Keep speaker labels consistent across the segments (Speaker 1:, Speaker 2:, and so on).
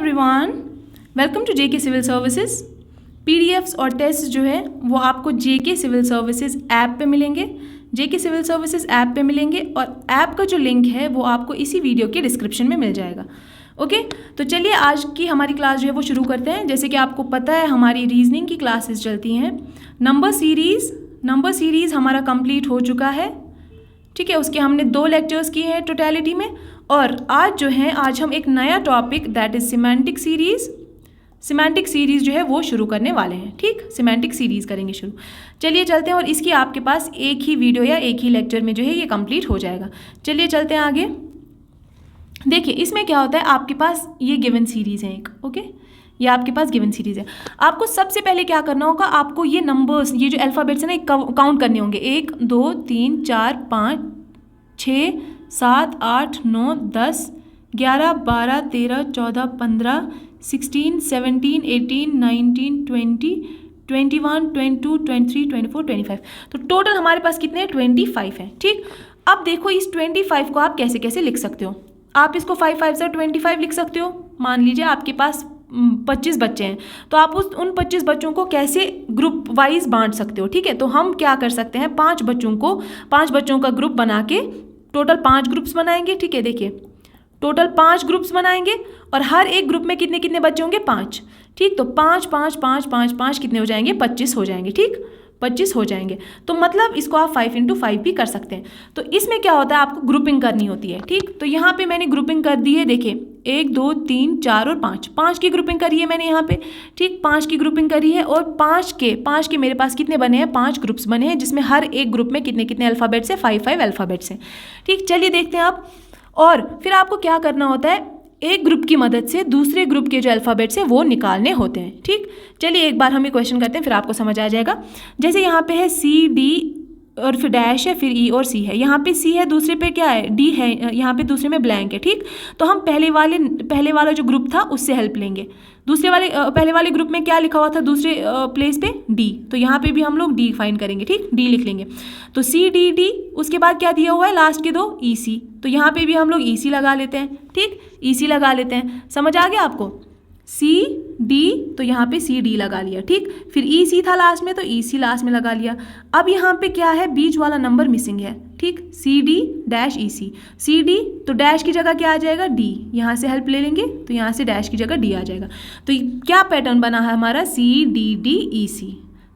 Speaker 1: Everyone, welcome to JK Civil Services. PDFs और test जो है वो आपको जेके सिविल सर्विसेज ऐप पे मिलेंगे, जेके सिविल सर्विसेज ऐप पे मिलेंगे और ऐप का जो लिंक है वो आपको इसी वीडियो के डिस्क्रिप्शन में मिल जाएगा। ओके, तो चलिए आज की हमारी क्लास जो है वो शुरू करते हैं। जैसे कि आपको पता है हमारी रीजनिंग की क्लासेस चलती हैं। नंबर सीरीज़ हमारा कंप्लीट हो चुका है, ठीक है। उसके हमने 2 लेक्चर्स किए हैं टोटलिटी में और आज हम एक नया topic that is semantic series जो है वो शुरू करने वाले हैं, ठीक। सिमेंटिक सीरीज़ करेंगे शुरू। चलिए चलते हैं और इसकी आपके पास एक ही वीडियो या एक ही लेक्चर में जो है ये कंप्लीट हो जाएगा। चलिए चलते हैं आगे। देखिए इसमें क्या होता है, आपके पास ये गिवन सीरीज़ है एक, ओके, ये आपके पास गिवन सीरीज़ है। आपको सबसे पहले क्या करना होगा, आपको ये नंबर्स, ये जो अल्फ़ाबेट्स हैं ना, काउंट करने होंगे। 1 2 3 4 5 6 7 8 9 10 11 12 13 14 15 16 17 18 19 20 21 22 23 24 25। तो टोटल हमारे पास कितने हैं, 25 हैं, ठीक। अब देखो इस 25 को आप कैसे कैसे लिख सकते हो। आप इसको 5 5 से 25 लिख सकते हो। मान लीजिए आपके पास 25 बच्चे हैं, तो आप उन 25 बच्चों को कैसे ग्रुप वाइज बांट सकते हो, ठीक है। तो हम क्या कर सकते हैं, 5 बच्चों का ग्रुप बना के टोटल 5 ग्रुप्स बनाएंगे, ठीक है। देखिए टोटल 5 ग्रुप्स बनाएंगे और हर एक ग्रुप में कितने कितने बच्चे होंगे, 5, ठीक। तो 5 5 5 5 5 कितने हो जाएंगे, 25 हो जाएंगे, ठीक, 25 हो जाएंगे। तो मतलब इसको आप 5 × 5 भी कर सकते हैं। तो इसमें क्या होता है, आपको ग्रुपिंग करनी होती है, ठीक। तो यहाँ पे मैंने ग्रुपिंग कर दी है। देखिए 1 2 3 4 और 5 की ग्रुपिंग करी है मैंने यहाँ पे, ठीक। 5 की ग्रुपिंग करी है और 5 के मेरे पास कितने बने हैं, 5 ग्रुप्स बने हैं, जिसमें हर एक ग्रुप में कितने कितने अल्फ़ाबेट्स हैं, 5 5 अल्फ़ाबेट्स हैं, ठीक। चलिए देखते हैं आप। और फिर आपको क्या करना होता है, एक ग्रुप की मदद से दूसरे ग्रुप के जो अल्फ़ाबेट्स हैं वो निकालने होते हैं, ठीक। चलिए एक बार हम ये क्वेश्चन करते हैं, फिर आपको समझ आ जाएगा। जैसे यहाँ पे है C D और फिर डैश है, फिर E और C है। यहाँ पे C है, दूसरे पे क्या है, D है, यहाँ पे दूसरे में ब्लैंक है, ठीक। तो हम पहले वाला जो ग्रुप था उससे हेल्प लेंगे। पहले वाले ग्रुप में क्या लिखा हुआ था दूसरे प्लेस पे, D, तो यहाँ पे भी हम लोग D फाइंड करेंगे, ठीक, D लिख लेंगे। तो C D D, उसके बाद क्या दिया हुआ है लास्ट के 2 EC, तो यहाँ पे भी हम लोग EC लगा लेते हैं, ठीक, EC लगा लेते हैं। समझ आ गया आपको, C D, तो यहाँ पे C D लगा लिया, ठीक। फिर EC था लास्ट में, तो EC लास्ट में लगा लिया। अब यहाँ पे क्या है, बीच वाला नंबर मिसिंग है, ठीक, CD डैश EC, CD, तो डैश की जगह क्या आ जाएगा, D, यहाँ से हेल्प ले लेंगे तो यहाँ से डैश की जगह D आ जाएगा। तो क्या पैटर्न बना है हमारा, CDD EC,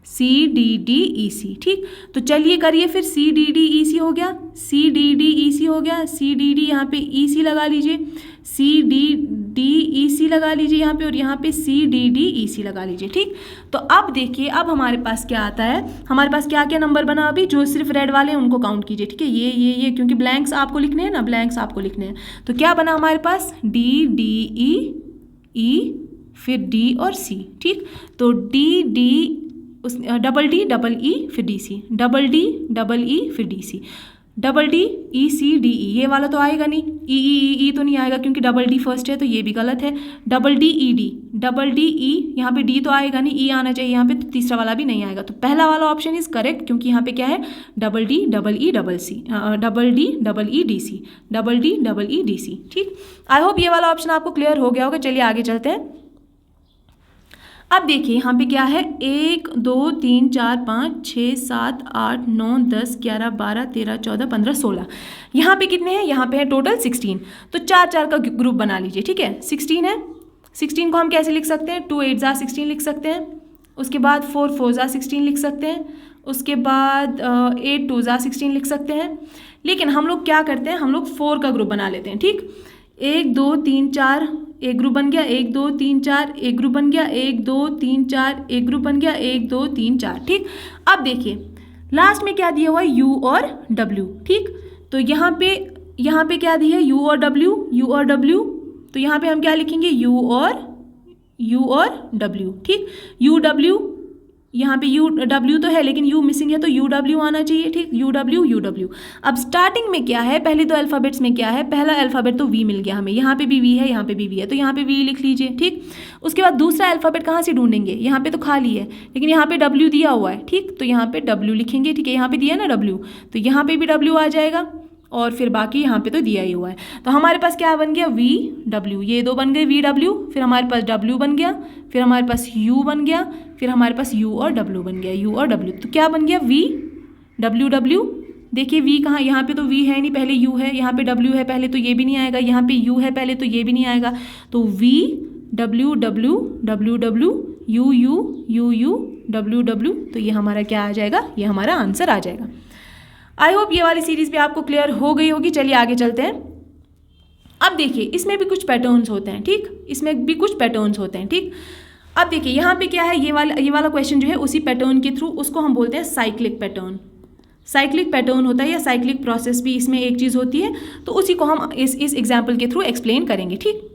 Speaker 1: CDD EC, ठीक। तो चलिए करिए फिर, CDD EC हो गया, CDD EC हो गया, CDD यहाँ पे EC लगा लीजिए, CDD EC लगा लीजिए यहाँ पे, और यहाँ पे CDD EC लगा लीजिए, ठीक। तो अब देखिए, अब हमारे पास क्या आता है, हमारे पास क्या क्या नंबर बना अभी, जो सिर्फ रेड वाले हैं उनको काउंट कीजिए, ठीक है। ये क्योंकि ब्लैंक्स आपको लिखने हैं ना, ब्लैंक्स आपको लिखने हैं। तो क्या बना हमारे पास, D D E E, फिर D और C, ठीक। तो D डबल E फिर DC, डबल E फिर DC, double D E C D E, ये वाला तो आएगा नहीं, E तो नहीं आएगा क्योंकि डबल D फर्स्ट है, तो ये भी गलत है। डबल D E, यहाँ पे D तो आएगा नहीं, E आना चाहिए यहाँ पे, तो तीसरा वाला भी नहीं आएगा। तो पहला वाला ऑप्शन इज करेक्ट, क्योंकि यहाँ पे क्या है, double D double E DC, ठीक। आई होप ये वाला ऑप्शन आपको क्लियर हो गया होगा। चलिए आगे चलते हैं। अब देखिए यहाँ पे क्या है, 1 2 3 4 5 6 7 8 9 10 11 12 13 14 15 16, यहाँ पे कितने हैं, यहाँ पे है टोटल 16। तो 4 का ग्रुप बना लीजिए, ठीक है। 16 है, 16 को हम कैसे लिख सकते हैं, 2 8 16 लिख सकते हैं, उसके बाद 4 4 16 लिख सकते हैं, उसके बाद 8 2 16 लिख सकते हैं। लेकिन हम लोग क्या करते हैं, हम लोग 4 का ग्रुप बना लेते हैं, ठीक। 1 2 3 4 एक ग्रुप बन गया, 1 2 3 4 एक ग्रुप बन गया, 1 2 3 4 एक ग्रुप बन गया, 1 2 3 4, ठीक। अब देखिए लास्ट में क्या दिया हुआ है, U और W, ठीक। तो यहाँ पे क्या दिया है, U और W, तो यहाँ पे हम क्या लिखेंगे, U और W, ठीक। U W, यहाँ पे W तो है लेकिन U मिसिंग है, तो UW आना चाहिए, ठीक, UW। अब स्टार्टिंग में क्या है, पहले 2 अल्फ़ाबेट्स में क्या है, पहला अल्फ़ाबेट तो V मिल गया हमें, यहाँ पे भी V है, यहाँ पे भी V है, तो यहाँ पे V लिख लीजिए, ठीक। उसके बाद दूसरा अल्फ़ाबेट कहाँ से ढूंढेंगे, यहाँ पे तो खाली है लेकिन यहाँ पे W दिया हुआ है, ठीक, तो यहाँ पे W लिखेंगे, ठीक है। यहाँ पे दिया ना W, तो यहाँ पे भी W आ जाएगा। और फिर बाकी यहाँ पे तो दिया ही हुआ है। तो हमारे पास क्या बन गया, वी डब्ल्यू, ये दो बन गए वी डब्ल्यू, फिर हमारे पास डब्ल्यू बन गया, फिर हमारे पास यू बन गया, फिर हमारे पास यू और डब्ल्यू बन गया, यू और डब्ल्यू। तो क्या बन गया, वी डब्ल्यू डब्ल्यू। देखिए वी कहाँ, यहाँ पे तो वी है नहीं, पहले यू है, यहाँ पे डब्ल्यू है पहले, तो ये भी नहीं आएगा, यहाँ पे यू है पहले, तो ये भी नहीं आएगा। तो V W W W W you you you U W W, तो ये हमारा क्या आ जाएगा, ये हमारा आंसर आ जाएगा। आई होप ये वाली सीरीज़ भी आपको क्लियर हो गई होगी। चलिए आगे चलते हैं। अब देखिए इसमें भी कुछ पैटर्न्स होते हैं, ठीक, इसमें भी कुछ पैटर्न्स होते हैं, ठीक। अब देखिए यहाँ पे क्या है, ये वाला क्वेश्चन जो है उसी पैटर्न के थ्रू, उसको हम बोलते हैं साइक्लिक पैटर्न। साइक्लिक पैटर्न होता है या साइक्लिक प्रोसेस भी इसमें एक चीज़ होती है, तो उसी को हम इस एग्जाम्पल के थ्रू एक्सप्लेन करेंगे, ठीक।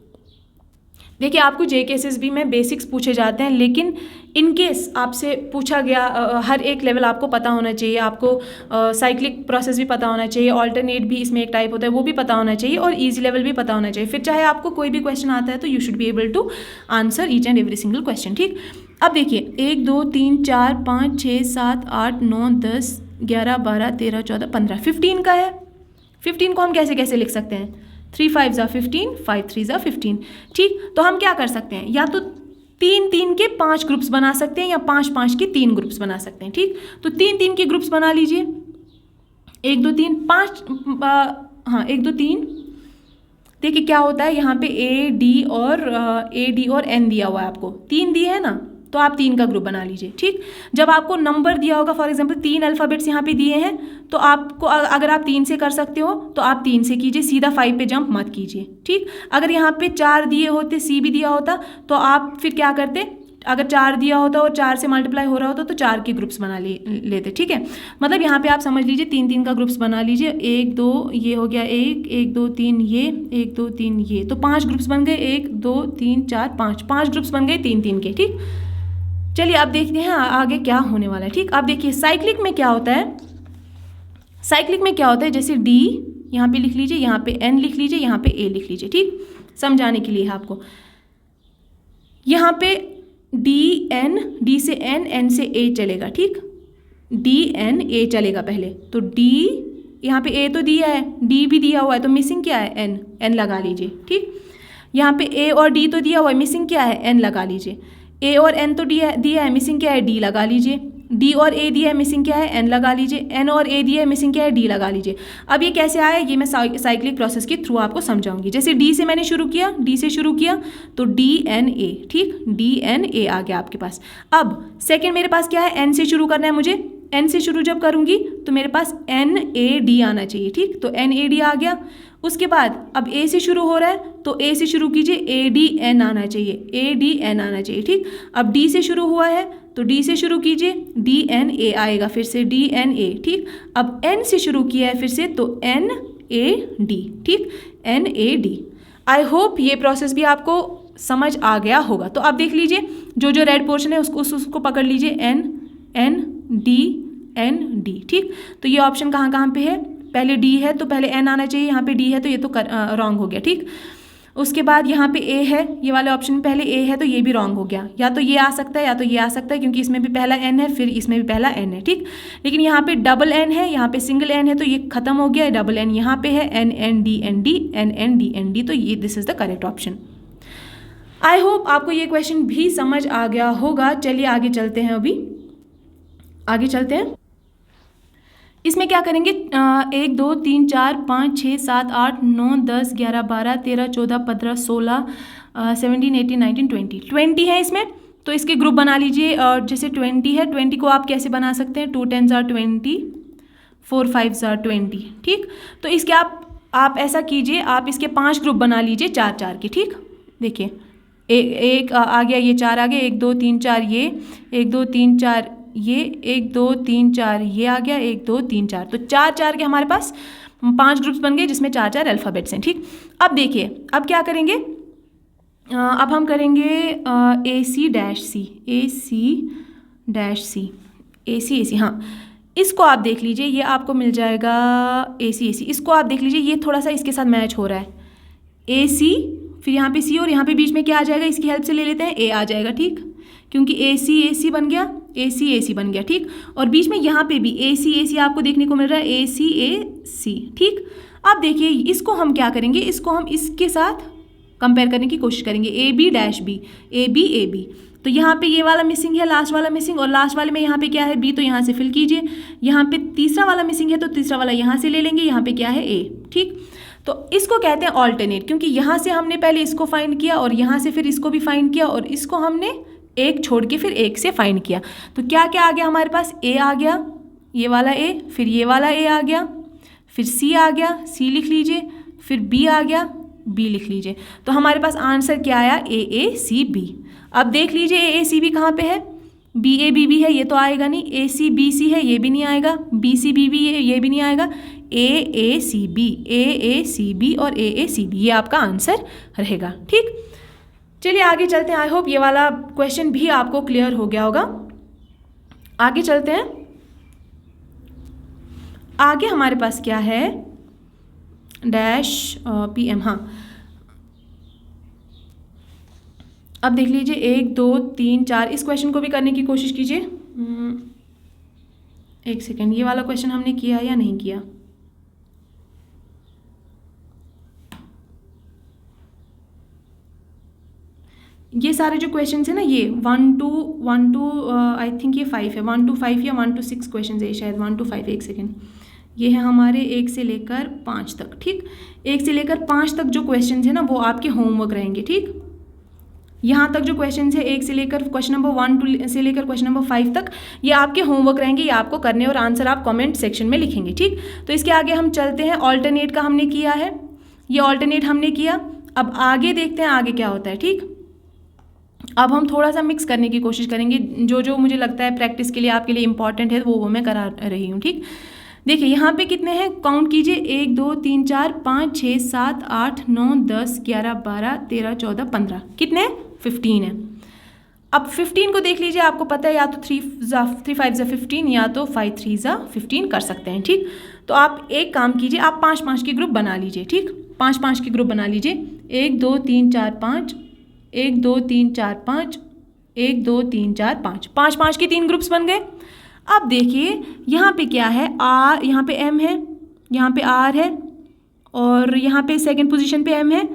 Speaker 1: देखिए आपको जे केसेस भी में बेसिक्स पूछे जाते हैं, लेकिन इन केस आपसे पूछा गया, हर एक लेवल आपको पता होना चाहिए। आपको साइक्लिक प्रोसेस भी पता होना चाहिए, ऑल्टरनेट भी इसमें एक टाइप होता है वो भी पता होना चाहिए, और ईजी लेवल भी पता होना चाहिए। फिर चाहे आपको कोई भी क्वेश्चन आता है तो you should be able to answer each and every single question, ठीक। अब देखिए 1 2 3 4 5 6 7 8 9 10 11 12 13 14 15, 15 का है। 15 को हम कैसे कैसे लिख सकते हैं, 3 5 ज़ा 15, 5 3 ज़ा 15, ठीक। तो हम क्या कर सकते हैं, या तो 3 3 के 5 ग्रुप्स बना सकते हैं, या 5 5 के 3 ग्रुप्स बना सकते हैं, ठीक। तो 3 3 के ग्रुप्स बना लीजिए, 1 2 3 5, हाँ 1 2 3। देखिए क्या होता है, यहाँ पे ए डी और एन दिया हुआ है, आपको 3 दिए है ना, तो आप 3 का ग्रुप बना लीजिए, ठीक। जब आपको नंबर दिया होगा, फॉर एग्जांपल 3 अल्फ़ाबेट्स यहाँ पे दिए हैं, तो आपको अगर आप 3 से कर सकते हो तो आप 3 से कीजिए, सीधा 5 पे जंप मत कीजिए, ठीक। अगर यहाँ पे 4 दिए होते, सी भी दिया होता, तो आप फिर क्या करते, अगर 4 दिया होता और 4 से मल्टीप्लाई हो रहा होता तो 4 के ग्रुप्स बना लेते, ठीक है। मतलब यहाँ पे आप समझ लीजिए 3 3 का ग्रुप्स बना लीजिए, 1 2 ये हो गया, 1 2 3 ये, 1 2 3 ये, तो 5 ग्रुप्स बन गए, 1 2 3 4 5 ग्रुप्स बन गए 3 3 के, ठीक। चलिए अब देखते हैं आगे क्या होने वाला है, ठीक। अब देखिए साइक्लिक में क्या होता है, साइक्लिक में क्या होता है, जैसे डी यहाँ पे लिख लीजिए, यहाँ पे एन लिख लीजिए, यहाँ पे ए लिख लीजिए, ठीक। समझाने के लिए है आपको, यहाँ पे डी एन, डी से एन, एन से ए चलेगा, ठीक। डी एन ए चलेगा पहले, तो डी, यहाँ पे ए तो दिया है, डी भी दिया हुआ है, तो मिसिंग क्या है, एन, एन लगा लीजिए, ठीक। यहाँ पे ए और डी तो दिया हुआ है, मिसिंग क्या है, एन लगा लीजिए। ए और एन तो दिया है, मिसिंग क्या है, डी लगा लीजिए। डी और ए दिया है, मिसिंग क्या है, एन लगा लीजिए। एन और ए दिया है, मिसिंग क्या है, डी लगा लीजिए। अब ये कैसे आया, ये मैं साइक्लिक प्रोसेस के थ्रू आपको समझाऊंगी। जैसे डी से मैंने शुरू किया, डी से शुरू किया तो डी एन ए, ठीक, डी एन ए आ गया आपके पास। अब सेकेंड मेरे पास क्या है, एन से शुरू करना है मुझे, एन से शुरू जब करूंगी तो मेरे पास एन ए डी आना चाहिए, ठीक। तो एन ए डी आ गया। उसके बाद अब ए से शुरू हो रहा है तो ए से शुरू कीजिए, ए डी एन आना चाहिए, ए डी एन आना चाहिए, ठीक। अब डी से शुरू हुआ है तो डी से शुरू कीजिए, डी एन ए आएगा, फिर से डी एन ए, ठीक। अब एन से शुरू किया है फिर से, तो एन ए डी, ठीक, N A D. I hope ये प्रोसेस भी आपको समझ आ गया होगा। तो अब देख लीजिए जो जो रेड पोर्शन है उसको पकड़ लीजिए, N N D N D, ठीक। तो ये ऑप्शन कहाँ कहाँ पे है, पहले डी है तो पहले एन आना चाहिए, यहाँ पे डी है तो ये तो रॉन्ग हो गया, ठीक। उसके बाद यहाँ पे ए है, ये वाले ऑप्शन में पहले ए है तो ये भी रॉन्ग हो गया, या तो ये आ सकता है या तो ये आ सकता है, क्योंकि इसमें भी पहला एन है फिर इसमें भी पहला एन है, ठीक। लेकिन यहाँ पे डबल एन है, यहाँ पे सिंगल एन है, तो ये खत्म हो गया, डबल एन यहाँ पे है, N N D N D, N N D N D, तो ये this is the correct option. I hope आपको ये क्वेश्चन भी समझ आ गया होगा। चलिए आगे चलते हैं, अभी आगे चलते हैं। इसमें क्या करेंगे, 1 2 3 4 5 6 7 8 9 10 11 12 13 14 15 16 17 18 19 20 है इसमें, तो इसके ग्रुप बना लीजिए। और जैसे 20 है, 20 को आप कैसे बना सकते हैं, 2 10s are 20, 4 5s are 20, ठीक। तो इसके आप ऐसा कीजिए, आप इसके 5 ग्रुप बना लीजिए 4 4 के, ठीक। देखिए एक आ गया, ये 4 आ गए, 1 2 3 4 ये, 1 2 3 4 ये, 1 2 3 4 ये आ गया, 1 2 3 4, तो 4 4 के हमारे पास 5 ग्रुप्स बन गए जिसमें 4 4 अल्फ़ाबेट्स हैं, ठीक। अब देखिए अब क्या करेंगे, अब हम करेंगे ए सी डैश सी, ए सी डैश सी, ए सी, हाँ इसको आप देख लीजिए, ये आपको मिल जाएगा ए सी, इसको आप देख लीजिए, ये थोड़ा सा इसके साथ मैच हो रहा है, ए सी, फिर यहाँ पे सी और यहाँ पे बीच में क्या आ जाएगा, इसकी हेल्प से ले लेते हैं, ए आ जाएगा, ठीक, क्योंकि AC बन गया, AC बन गया, ठीक। और बीच में यहाँ पे भी AC आपको देखने को मिल रहा है, AC, ठीक। अब देखिए इसको हम क्या करेंगे, इसको हम इसके साथ कंपेयर करने की कोशिश करेंगे, AB-B, AB, तो यहाँ पे ये वाला मिसिंग है, लास्ट वाला मिसिंग, और लास्ट वाले में यहाँ पे क्या है, B, तो यहाँ से फिल कीजिए। यहाँ पे तीसरा वाला मिसिंग है तो तीसरा वाला यहाँ से ले लेंगे, यहाँ पे क्या है, A, ठीक। तो इसको कहते हैं ऑल्टरनेट, क्योंकि यहाँ से हमने पहले इसको फाइंड किया और यहाँ से फिर इसको भी फाइंड किया और इसको हमने एक छोड़ के फिर एक से फाइंड किया। तो क्या क्या आ गया हमारे पास, A आ गया, ये वाला A, फिर ये वाला A आ गया, फिर C आ गया, C लिख लीजिए, फिर B आ गया, B लिख लीजिए। तो हमारे पास आंसर क्या आया, AACB। अब देख लीजिए AACB कहाँ पे है, BABB है, ये तो आएगा नहीं, ACBC है, ये भी नहीं आएगा, BCBB है, ये भी नहीं आएगा, AACB और AACB, ये आपका आंसर रहेगा, ठीक। चलिए आगे चलते हैं। आई होप ये वाला क्वेश्चन भी आपको क्लियर हो गया होगा। आगे चलते हैं। आगे हमारे पास क्या है, -PM, हाँ। अब देख लीजिए 1 2 3 4, इस क्वेश्चन को भी करने की कोशिश कीजिए। एक सेकेंड, ये वाला क्वेश्चन हमने किया या नहीं किया, ये सारे जो क्वेश्चन है ना, ये 1 to आई थिंक ये 5 है, 1 to 5 या 1 to 6 क्वेश्चन है शायद, 1 to 5, एक सेकेंड, ये है हमारे 1 से लेकर 5 तक, ठीक। 1 से लेकर 5 तक जो क्वेश्चन है ना वो आपके होमवर्क रहेंगे, ठीक। यहाँ तक जो क्वेश्चन है 1 से लेकर क्वेश्चन नंबर 1 से लेकर क्वेश्चन नंबर 5 तक, ये आपके होमवर्क रहेंगे, ये आपको करने और आंसर आप कमेंट सेक्शन में लिखेंगे, ठीक। तो इसके आगे हम चलते हैं। ऑल्टरनेट का हमने किया है, ये ऑल्टरनेट हमने किया। अब आगे देखते हैं आगे क्या होता है, ठीक। अब हम थोड़ा सा मिक्स करने की कोशिश करेंगे, जो जो मुझे लगता है प्रैक्टिस के लिए आपके लिए इंपॉर्टेंट है वो मैं करा रही हूँ, ठीक। देखिए यहाँ पे कितने हैं, काउंट कीजिए, 1 2 3 4 5 6 7 8 9 10 11 12 13 14 15, कितने, 15 है। अब 15 को देख लीजिए, आपको पता है या तो 3 5 15 या तो 5 3 15 कर सकते हैं, ठीक। तो आप एक काम कीजिए, आप 5 के ग्रुप बना लीजिए, ठीक। 5 के ग्रुप बना लीजिए, 1 2 3 4 5, 1 2 3 4 5, 1 2 3 4 5, 5 के 3 ग्रुप्स बन गए। अब देखिए यहाँ पे क्या है, R, यहाँ पे M है, यहाँ पे R है, और यहाँ पे सेकंड पोजीशन पे M है,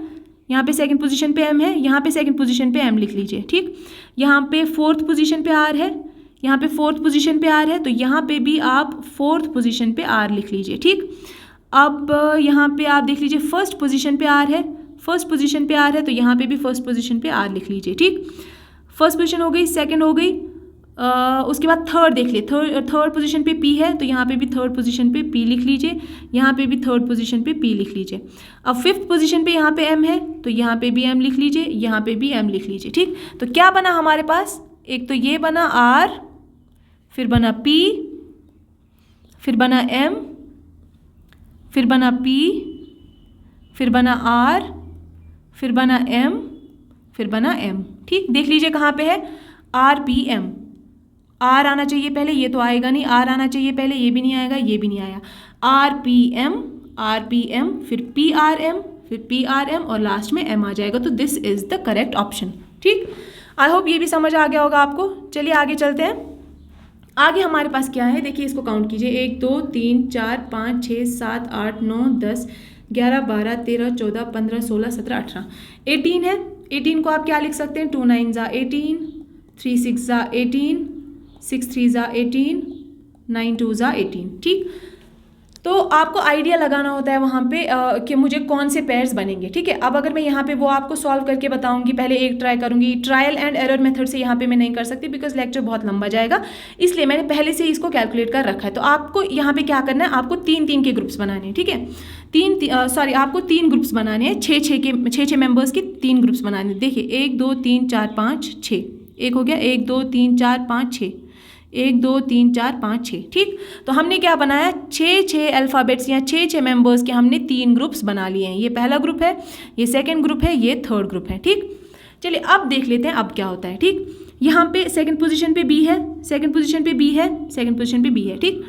Speaker 1: यहाँ पे सेकंड पोजीशन पे M है, यहाँ पे सेकंड पोजीशन पे M लिख लीजिए, ठीक। यहाँ पे फोर्थ पोजीशन पे R है, यहाँ पे फोर्थ पोजीशन पे R है, तो यहाँ पे भी आप फोर्थ पोजीशन पे R लिख लीजिए, ठीक। अब यहाँ पे आप देख लीजिए फर्स्ट पोजीशन पे R है, फर्स्ट पोजीशन पे R है, तो यहाँ पे भी फर्स्ट पोजीशन पे R लिख लीजिए, ठीक। फर्स्ट पोजीशन हो गई, सेकंड हो गई, उसके बाद थर्ड देख लिए, थर्ड पोजीशन पे P है, तो यहाँ पे भी थर्ड पोजीशन पे P लिख लीजिए, यहाँ पे भी थर्ड पोजीशन पे P लिख लीजिए। अब फिफ्थ पोजीशन पे यहाँ पे M है, तो यहाँ पे भी M लिख लीजिए, यहाँ पे भी M लिख लीजिए, ठीक। तो क्या बना हमारे पास, एक तो ये बना R, फिर बना P, फिर बना M, फिर बना P, फिर बना R, फिर बना M, फिर बना M, ठीक। देख लीजिए कहाँ पे है, RPM, R आना चाहिए पहले, ये तो आएगा नहीं, R आना चाहिए पहले, ये भी नहीं आएगा, ये भी नहीं आया, RPM, फिर PRM, फिर PRM और लास्ट में M आ जाएगा, तो this is the correct option, ठीक। आई होप ये भी समझ आ गया होगा आपको। चलिए आगे चलते हैं। आगे हमारे पास क्या है, देखिए इसको काउंट कीजिए, 1 2 3 4 5 6 7 8 9 10 11 12 13 14 15 16 17 18, 18 है। 18 को आप क्या लिख सकते हैं, 2 9 18, 3 6 18, 6 3 18, 9 2 18, ठीक। तो आपको आइडिया लगाना होता है वहाँ पे कि मुझे कौन से पेयर्स बनेंगे, ठीक है। अब अगर मैं यहाँ पे वो आपको सॉल्व करके बताऊंगी, पहले एक ट्राई करूंगी, ट्रायल एंड एरर मेथड से यहाँ पे मैं नहीं कर सकती बिकॉज लेक्चर बहुत लंबा जाएगा, इसलिए मैंने पहले से इसको कैलकुलेट कर रखा है। तो आपको यहाँ पे क्या करना है, आपको 3 के ग्रुप्स बनाने हैं, ठीक है। आपको 3 ग्रुप्स बनाने हैं, 6 मेंबर्स के 3 ग्रुप्स बनाने हैं। देखिए 1 2 3 4 5 6, एक हो गया, 1 2 3 4 5 6, 1 2 3 4 5 6, ठीक। तो हमने क्या बनाया, 6 अल्फ़ाबेट्स या 6 मेंबर्स के हमने 3 ग्रुप्स बना लिए हैं। ये पहला ग्रुप है, ये सेकंड ग्रुप है, ये थर्ड ग्रुप है, ठीक। चलिए अब देख लेते हैं अब क्या होता है, ठीक। यहाँ पे सेकंड पोजीशन पे B है, सेकंड पोजीशन पे B है, सेकंड पोजीशन पे B है, ठीक।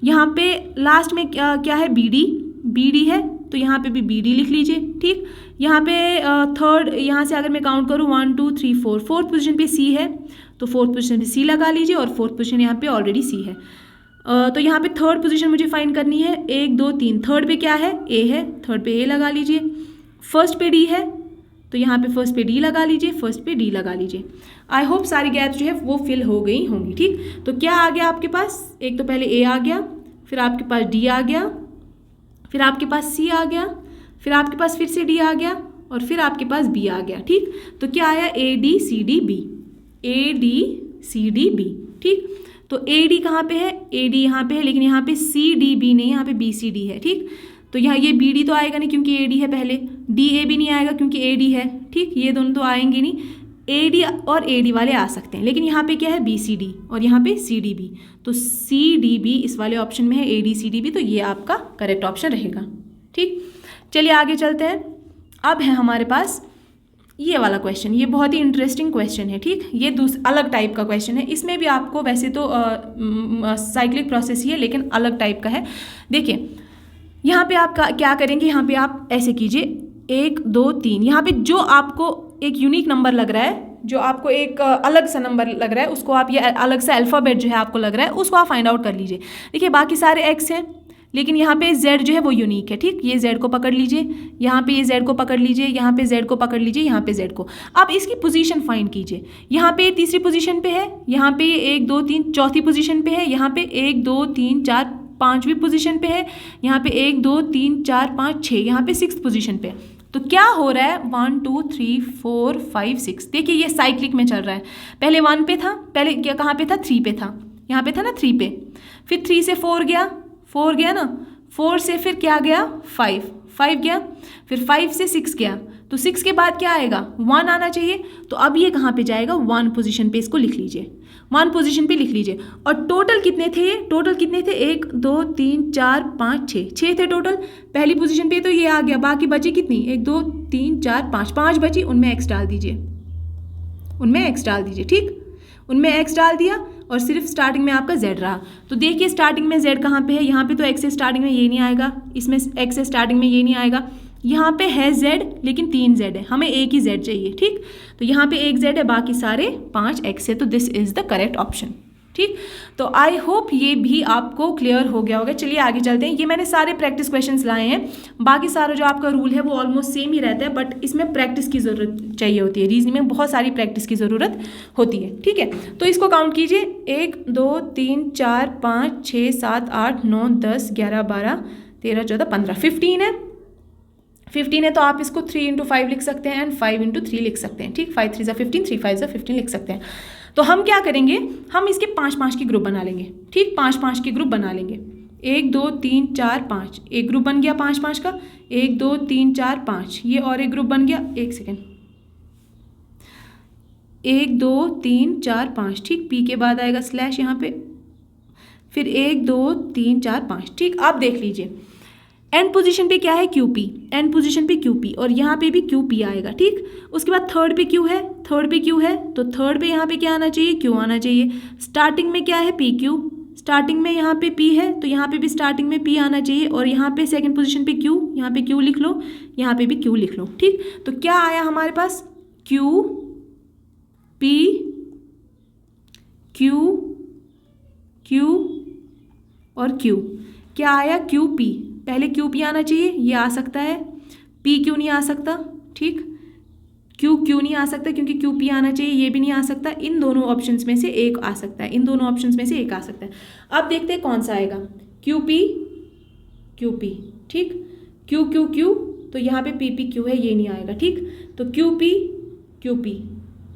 Speaker 1: यहाँ पे लास्ट में क्या है, BD है, तो यहाँ पे भी BD लिख लीजिए, ठीक। यहाँ पे थर्ड, यहाँ से अगर मैं काउंट करूँ 1 2 3 4, फोर्थ पोजीशन पे सी है तो फोर्थ पोजीशन पे सी लगा लीजिए, और फोर्थ पोजीशन यहाँ पे ऑलरेडी सी है। तो यहाँ पे थर्ड पोजीशन मुझे फाइंड करनी है, 1 2 3, थर्ड पे क्या है, ए है, थर्ड पे ए लगा लीजिए। फर्स्ट पे डी है तो यहाँ पे फर्स्ट पे डी लगा लीजिए, फर्स्ट पे डी लगा लीजिए। आई होप सारी गैप्स जो है वो फिल हो गई होंगी। ठीक, तो क्या आ गया आपके पास, एक तो पहले ए आ गया, फिर आपके पास डी आ गया, फिर आपके पास सी आ गया, फिर आपके पास फिर से डी आ गया, और फिर आपके पास बी आ गया। ठीक, तो क्या आया, A D C D B, A D C D B. ठीक, तो ए डी कहाँ पे है, ए डी यहाँ पे है, लेकिन यहाँ पे सी डी बी नहीं, यहाँ पे बी सी डी है। ठीक, तो यहाँ ये बी डी तो आएगा नहीं क्योंकि ए डी है पहले, डी ए भी नहीं आएगा क्योंकि ए डी है। ठीक, ये दोनों तो आएंगे नहीं, ए डी और ए डी वाले आ सकते हैं, लेकिन यहाँ पे क्या है, बी सी डी, और यहाँ पे सी डी बी, तो सी डी बी इस वाले ऑप्शन में है, A D C D B, तो ये आपका करेक्ट ऑप्शन रहेगा। ठीक, चलिए आगे चलते हैं। अब है हमारे पास ये वाला क्वेश्चन, ये बहुत ही इंटरेस्टिंग क्वेश्चन है। ठीक, ये अलग टाइप का क्वेश्चन है, इसमें भी आपको वैसे तो साइक्लिक प्रोसेस ही है लेकिन अलग टाइप का है। देखिए यहाँ पे आप क्या करेंगे, यहाँ पे आप ऐसे कीजिए 1 2 3, यहाँ पे जो आपको एक यूनिक नंबर लग रहा है, जो आपको एक अलग सा नंबर लग रहा है, उसको आप, ये अलग सा अल्फ़ाबेट जो है आपको लग रहा है, उसको आप फाइंड आउट कर लीजिए। देखिए बाकी सारे एक्स हैं, लेकिन यहाँ पे z जो है वो यूनिक है। ठीक, ये z को पकड़ लीजिए, यहाँ पे ये z को पकड़ लीजिए, यहाँ पे z को पकड़ लीजिए, यहाँ पे z को। अब इसकी पोजीशन फाइंड कीजिए, यहाँ पे तीसरी पोजीशन पे है, यहाँ पे 1 2 3 चौथी पोजीशन पे है, यहाँ पे 1 2 3 4 5वीं पोजीशन पे है, यहाँ पे 1 2 3 4 5 6, यहाँ पे 6th पोजीशन पे। तो क्या हो रहा है, 1 2 3 4 5 6, देखिए ये साइक्लिक में चल रहा है। पहले 1 पे था, पहले क्या कहाँ पे था, 3 पे था, यहाँ पे था ना 3 पे, फिर 3 से 4 गया, 4 गया ना, 4 से फिर क्या गया, 5 गया, फिर 5 से 6 गया, तो 6 के बाद क्या आएगा, 1 आना चाहिए। तो अब ये कहाँ पे जाएगा, 1 पोजीशन पे, इसको लिख लीजिए, 1 पोजीशन पे लिख लीजिए। और टोटल कितने थे, टोटल कितने थे, 1 2 3 4 5 6 थे टोटल पहली पोजीशन पे, तो ये आ गया। बाकी बची कितनी, 1 2 3 4 5 बची, उनमें एक्स डाल दीजिए, उनमें एक्स डाल दीजिए। ठीक, उनमें एक्स डाल दिया, और सिर्फ स्टार्टिंग में आपका z रहा। तो देखिए स्टार्टिंग में z कहाँ पे है, यहाँ पे तो x है स्टार्टिंग में, ये नहीं आएगा, इसमें x है स्टार्टिंग में, ये नहीं आएगा, यहाँ पे है z लेकिन 3 z है, हमें एक ही z चाहिए। ठीक, तो यहाँ पे 1 z है, बाकी सारे 5 x है, तो this is the correct option. ठीक, तो आई होप ये भी आपको क्लियर हो गया होगा। चलिए आगे चलते हैं। ये मैंने सारे प्रैक्टिस क्वेश्चंस लाए हैं, बाकी सारा जो आपका रूल है वो ऑलमोस्ट सेम ही रहता है, बट इसमें प्रैक्टिस की ज़रूरत चाहिए होती है, रीजनिंग में बहुत सारी प्रैक्टिस की ज़रूरत होती है। ठीक है, तो इसको काउंट कीजिए, 1 2 3 4 5 6 7 8 9 10 11 12 13 14 15 15 है, तो आप इसको 3 × 5 लिख सकते हैं एंड 5 × 3 लिख सकते हैं। ठीक, 5 3 = 15, 3 5 = 15 लिख सकते हैं। तो हम क्या करेंगे, हम इसके 5 के ग्रुप बना लेंगे। ठीक, 5 के ग्रुप बना लेंगे, 1 2 3 4 5, एक ग्रुप बन गया 5 का, 1 2 3 4 5, ये और एक ग्रुप बन गया, 1 सेकेंड, 1 2 3 4 5। ठीक, पी के बाद आएगा स्लैश यहाँ पे, फिर 1 2 3 4 5। ठीक, आप देख लीजिए एंड पोजीशन पे क्या है, QP, एंड पोजीशन पे QP, और यहाँ पे भी QP आएगा। ठीक, उसके बाद थर्ड पे Q है, तो थर्ड पे यहाँ पे क्या आना चाहिए, Q आना चाहिए। स्टार्टिंग में क्या है, PQ, स्टार्टिंग में यहाँ पे P है, तो यहाँ पे भी स्टार्टिंग में P आना चाहिए, और यहाँ पे सेकंड पोजीशन पे Q, यहाँ पे Q लिख लो, यहाँ पे भी Q लिख लो। ठीक, तो क्या आया हमारे पास, Q P Q Q और Q। क्या आया, QP, पहले QP आना चाहिए, ये आ सकता है, PQ नहीं आ सकता। ठीक, QQ नहीं आ सकता क्योंकि QP आना चाहिए, ये भी नहीं आ सकता। इन दोनों ऑप्शंस में से एक आ सकता है, इन दोनों ऑप्शंस में से एक आ सकता है। अब देखते हैं कौन सा आएगा, QP QP। ठीक, QQQ, तो यहाँ पे PPQ है, ये नहीं आएगा। ठीक, तो QP QP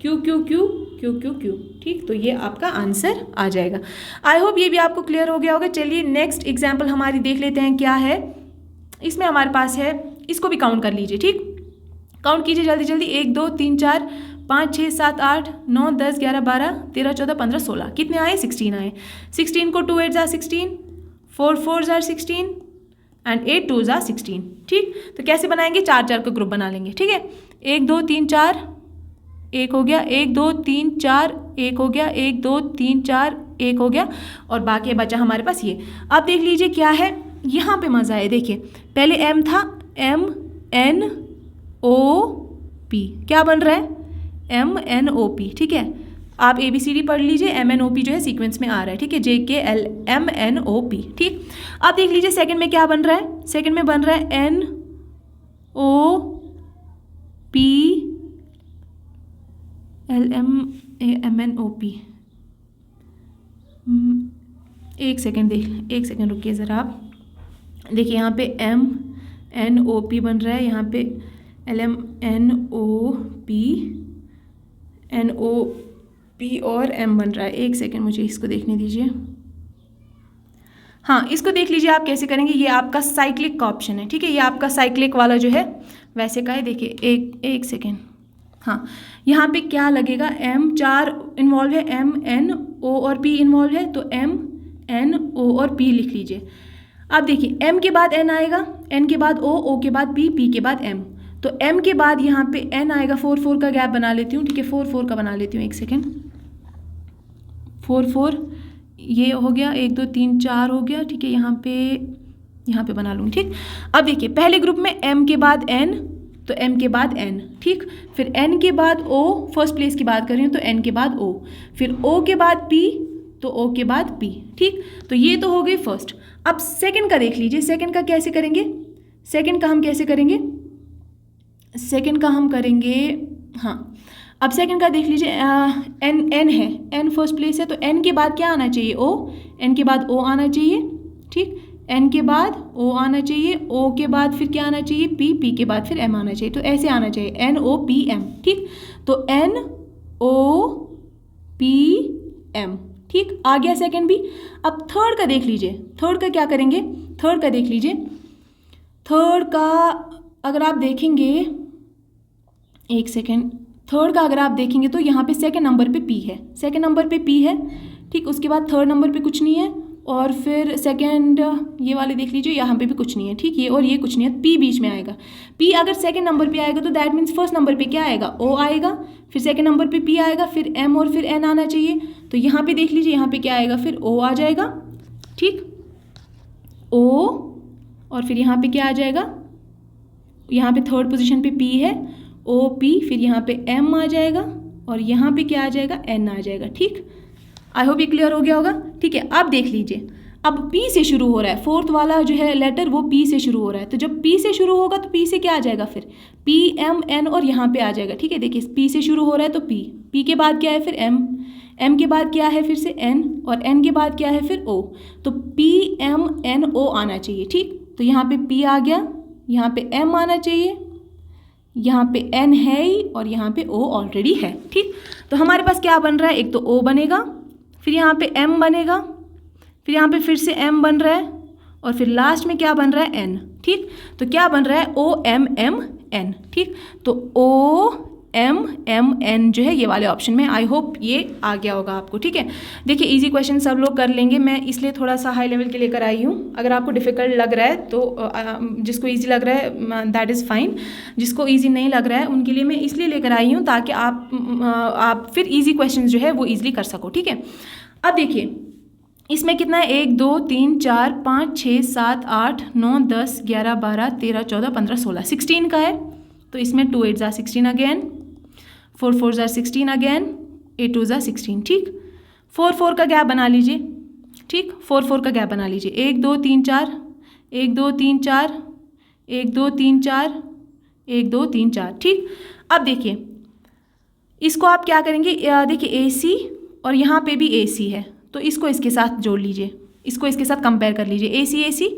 Speaker 1: QQQ QQQ। ठीक, तो ये आपका आंसर आ जाएगा। आई होप ये भी आपको क्लियर हो गया होगा। चलिए नेक्स्ट एग्जाम्पल हमारी देख लेते हैं क्या है। इसमें हमारे पास है, इसको भी काउंट कर लीजिए। ठीक, काउंट कीजिए जल्दी जल्दी, 1 2 3 4 5 6 7 8 9 10 11 12 13 14 15 16, कितने आए, 16 आए। 16 को 2 8 = 16, 4 4 = 16 एंड 8 2 = 16। ठीक, तो कैसे बनाएंगे, 4 का ग्रुप बना लेंगे। ठीक है, 1 2 3 4 1 हो गया, 1 2 3 4 1 हो गया, 1 2 3 4 1 हो गया, और बाकी बचा हमारे पास ये। अब देख लीजिए क्या है, यहाँ पे मज़ा है। देखिए पहले M था, M N MNOP, क्या बन रहा है? MNOP, ठीक है। आप ABCD पढ़ लीजिए, MNOP जो है सीक्वेंस में आ रहा है, ठीक है, JKLMNOP, ठीक। अब देख लीजिए सेकंड में क्या बन रहा है, सेकंड में बन रहा है NOP MNOP। एक सेकेंड रुकिए ज़रा आप। देखिए यहाँ पे MNOP बन रहा है, यहाँ पे LMNOP NOP और M बन रहा है। एक सेकेंड मुझे इसको देखने दीजिए। हाँ, इसको देख लीजिए आप कैसे करेंगे। ये आपका साइक्लिक का ऑप्शन है, ठीक है, ये आपका साइक्लिक वाला जो है वैसे का है। देखिए एक सेकेंड, हाँ, यहाँ पे क्या लगेगा, M 4 इन्वॉल्व है, M N O और P इन्वॉल्व है, तो M N O और P लिख लीजिए। अब देखिए M के बाद N आएगा, N के बाद O के बाद P, P के बाद M, तो M के बाद यहाँ पे N आएगा। 4 का गैप बना लेती हूँ, ठीक है, 4 का बना लेती हूँ, एक सेकेंड। 4 ये हो गया, 1 2 3 4 हो गया, ठीक है, यहाँ पे बना लूँगी, ठीक। अब देखिए पहले ग्रुप में M के बाद N, तो M के बाद N, ठीक, फिर N के बाद O, फर्स्ट प्लेस की बात कर रही हूँ तो N के बाद O, फिर O के बाद P, तो O के बाद P, ठीक। तो ये तो हो गई फर्स्ट। अब सेकंड का देख लीजिए, सेकंड का कैसे करेंगे, सेकंड का हम कैसे करेंगे, सेकंड का हम करेंगे, हाँ, अब सेकंड का देख लीजिए, N है, N फर्स्ट प्लेस है, तो N के बाद क्या आना चाहिए, O, N के बाद O आना चाहिए, ठीक, N के बाद O आना चाहिए, O के बाद फिर क्या आना चाहिए, P, P के बाद फिर M आना चाहिए, तो ऐसे आना चाहिए NOPM, ठीक। तो NOPM, ठीक, आ गया सेकंड भी। अब थर्ड का देख लीजिए, थर्ड का क्या करेंगे, थर्ड का देख लीजिए, थर्ड का अगर आप देखेंगे, एक सेकेंड, थर्ड का अगर आप देखेंगे तो यहाँ पे सेकंड नंबर पे P है, सेकंड नंबर पे P है, ठीक, उसके बाद थर्ड नंबर पे कुछ नहीं है, और फिर सेकंड ये वाले देख लीजिए, यहाँ पे भी कुछ नहीं है, ठीक, ये और ये कुछ नहीं है, P बीच में आएगा। P अगर सेकंड नंबर पे आएगा तो दैट मीन्स फर्स्ट नंबर पे क्या आएगा, O आएगा, फिर सेकंड नंबर पे P आएगा, फिर M और फिर N आना चाहिए, तो यहाँ पे देख लीजिए, यहाँ पे क्या आएगा, फिर O आ जाएगा, ठीक, O, और फिर यहाँ पे क्या आ जाएगा, यहाँ पे थर्ड पोजीशन पे P है, OP, फिर यहाँ पे M आ जाएगा, और यहाँ पे क्या आ जाएगा, N आ जाएगा, ठीक। आई होप ये क्लियर हो गया होगा, ठीक है। अब देख लीजिए, अब P से शुरू हो रहा है, फोर्थ वाला जो है लेटर वो P से शुरू हो रहा है, तो जब P से शुरू होगा तो P से क्या आ जाएगा, फिर P M N और यहाँ पे आ जाएगा, ठीक है। देखिए P से शुरू हो रहा है तो P के बाद क्या है, फिर M के बाद क्या है, फिर से N, और N के बाद क्या है, फिर O, तो P M N O आना चाहिए, ठीक। तो यहाँ पे P आ गया, यहाँ पे M आना चाहिए, यहाँ पे N है ही, और यहाँ पे O ऑलरेडी है, ठीक। तो हमारे पास क्या बन रहा है, एक तो O बनेगा, फिर यहाँ पे M बनेगा, फिर यहाँ पे फिर से M बन रहा है, और फिर लास्ट में क्या बन रहा है, N, ठीक। तो क्या बन रहा है, OMMN, ठीक। तो OMMN जो है ये वाले ऑप्शन में। आई होप ये आ गया होगा आपको, ठीक है। देखिए इजी क्वेश्चन सब लोग कर लेंगे, मैं इसलिए थोड़ा सा हाई लेवल के लेकर आई हूँ। अगर आपको डिफ़िकल्ट लग रहा है तो जिसको इजी लग रहा है दैट इज़ फाइन, जिसको इजी नहीं लग रहा है उनके लिए मैं इसलिए लेकर आई हूँ ताकि आप फिर इजी क्वेश्चन जो है वो ईजिली कर सको, ठीक है। अब देखिए इसमें कितना है, 1 2 3 4 5 6 7 8 9 10 11 12 13 14 15 16, 16 का है, तो इसमें 2 8 ज़ा 16 अगेन, 4 4 ज़ा 16 अगेन, 8 2 ज़ा 16, ठीक। 4 4 का गैप बना लीजिए, ठीक, 4 4 का गैप बना लीजिए, 1 2 3 4 1 2 3 4 1 2 3 4 1 2 3 4, ठीक। अब देखिए इसको आप क्या करेंगे, देखिए AC और यहाँ पे भी AC है, तो इसको इसके साथ जोड़ लीजिए, इसको इसके साथ कंपेयर कर लीजिए। AC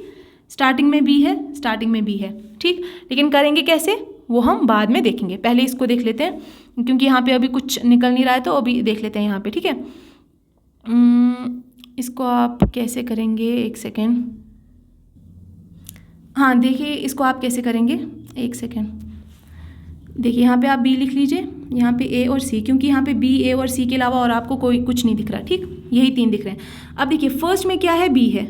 Speaker 1: स्टार्टिंग में B है, स्टार्टिंग में B है, ठीक। लेकिन करेंगे कैसे वो हम बाद में देखेंगे, पहले इसको देख लेते हैं, क्योंकि यहाँ पे अभी कुछ निकल नहीं रहा है, तो अभी देख लेते हैं यहाँ पे, ठीक है। इसको आप कैसे करेंगे, एक सेकेंड, हाँ देखिए इसको आप कैसे करेंगे, एक सेकेंड, देखिए यहाँ पे आप B लिख लीजिए, यहाँ पे A और C, क्योंकि यहाँ पे B A और C के अलावा और आपको कोई कुछ नहीं दिख रहा, ठीक, यही 3 दिख रहे हैं। अब देखिए फर्स्ट में क्या है, B है,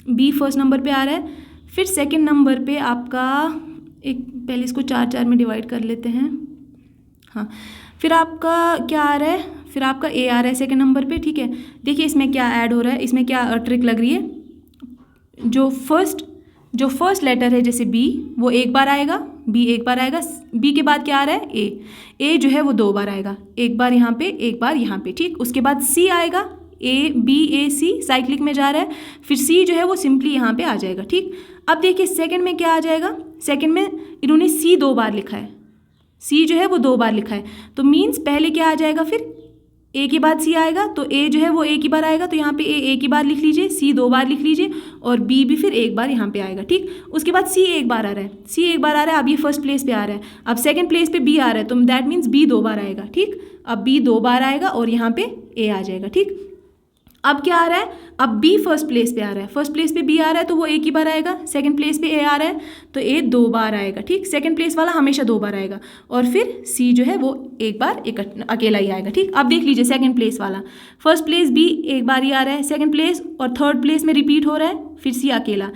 Speaker 1: B फर्स्ट नंबर पे आ रहा है, फिर सेकंड नंबर पे आपका एक, पहले इसको 4 4 में डिवाइड कर लेते हैं, हाँ, फिर आपका क्या आ रहा है, फिर आपका A आ रहा है सेकंड नंबर पे, ठीक है। देखिए इसमें क्या ऐड हो रहा है, इसमें क्या ट्रिक लग रही है, जो फर्स्ट जो फर्स्ट लेटर है जैसे बी, वो एक बार आएगा, बी एक बार आएगा, बी के बाद क्या आ रहा है ए जो है वो 2 बार आएगा, एक बार यहाँ पे एक बार यहाँ पे, ठीक। उसके बाद सी आएगा, A B A C cyclic में जा रहा है, फिर सी जो है वो सिंपली यहाँ पे आ जाएगा, ठीक। अब देखिए सेकंड में क्या आ जाएगा, सेकंड में इन्होंने सी 2 बार लिखा है, सी जो है वो 2 बार लिखा है, तो मीन्स पहले क्या आ जाएगा, फिर ए के बाद सी आएगा, तो ए जो है वो एक ही बार आएगा, तो यहाँ पे ए एक ही बार लिख लीजिए, सी 2 बार लिख लीजिए, और बी भी फिर एक बार यहाँ पे आएगा, ठीक। उसके बाद सी एक बार आ रहा है, सी एक बार आ रहा है, अब ये फर्स्ट प्लेस पे आ रहा है, अब सेकंड प्लेस पे बी आ रहा है, तो दैट मीन्स बी 2 बार आएगा, ठीक। अब बी 2 बार आएगा और यहाँ पे ए आ जाएगा, ठीक। अब क्या आ रहा है, अब बी फर्स्ट प्लेस पे आ रहा है, फर्स्ट प्लेस पे बी आ रहा है तो वो एक ही बार आएगा, सेकंड प्लेस पे ए आ रहा है तो ए 2 बार आएगा, ठीक। सेकंड प्लेस वाला हमेशा 2 बार आएगा, और फिर सी जो है वो एक बार अकेला ही आएगा, ठीक। अब देख लीजिए सेकंड प्लेस वाला, फर्स्ट प्लेस बी एक बार ही आ रहा है, सेकंड प्लेस और थर्ड प्लेस में रिपीट हो रहा है, फिर सी अकेला,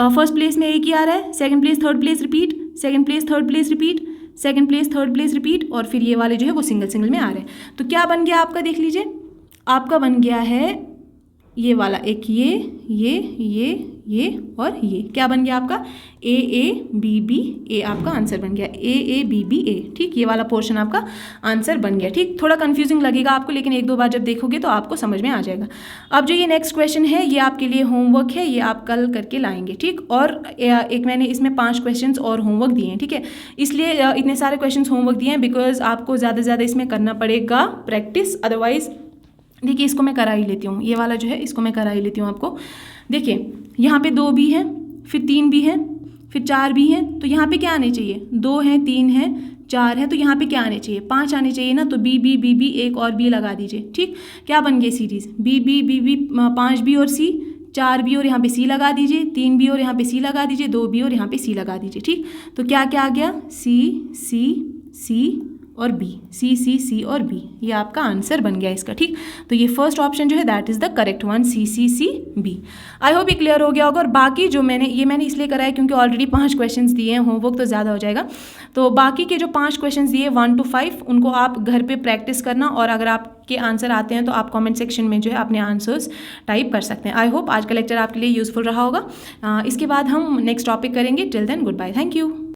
Speaker 1: फर्स्ट प्लेस में एक ही आ रहा है, second place third place repeat, second place third place repeat, second place third place repeat, और फिर ये वाले जो है वो सिंगल सिंगल में आ रहे हैं। तो क्या बन गया आपका, देख लीजिए, आपका बन गया है ये वाला, एक ये और ये, क्या बन गया आपका, ए बी बी ए आपका आंसर बन गया, ए बी बी ए, ठीक। ये वाला पोर्शन आपका आंसर बन गया, ठीक। थोड़ा कंफ्यूजिंग लगेगा आपको, लेकिन 1-2 बार जब देखोगे तो आपको समझ में आ जाएगा। अब जो ये नेक्स्ट क्वेश्चन है ये आपके लिए होमवर्क है, ये आप कल करके लाएंगे, ठीक। और एक मैंने इसमें 5 क्वेश्चन और होमवर्क दिए हैं, ठीक है। इसलिए इतने सारे क्वेश्चन होमवर्क दिए हैं बिकॉज आपको ज़्यादा से ज़्यादा इसमें करना पड़ेगा प्रैक्टिस, अदरवाइज देखिए इसको मैं करा ही लेती हूँ, ये वाला जो है इसको मैं करा ही लेती हूँ आपको। देखिए यहाँ पे 2 भी हैं, फिर 3 भी हैं, फिर 4 भी हैं, तो यहाँ पे क्या आने चाहिए, 2 हैं, 3 हैं, 4 है, तो यहाँ पे क्या आने चाहिए, 5 आने चाहिए ना, तो बी बी बी बी एक और बी लगा दीजिए, ठीक। क्या बन गई series, B B B B 5 B और सी, 4 बी और यहाँ पे सी लगा दीजिए, 3 बी और यहाँ पे सी लगा दीजिए, 2 बी और यहाँ पे सी लगा दीजिए, ठीक। तो क्या क्या आ गया, सी सी सी और बी, सी सी सी और बी, ये आपका आंसर बन गया इसका, ठीक। तो ये फर्स्ट ऑप्शन जो है that is the correct one, C C C B. I hope ये क्लियर हो गया होगा। और बाकी जो मैंने इसलिए कराया क्योंकि ऑलरेडी 5 क्वेश्चंस दिए हैं, होमवर्क तो ज़्यादा हो जाएगा, तो बाकी के जो 5 क्वेश्चंस दिए 1 to 5 उनको आप घर पे प्रैक्टिस करना, और अगर आपके आंसर आते हैं तो आप कमेंट सेक्शन में जो है अपने आंसर्स टाइप कर सकते हैं। आई होप आज का लेक्चर आपके लिए यूजफुल रहा होगा। इसके बाद हम नेक्स्ट टॉपिक करेंगे। Till then good bye, thank you.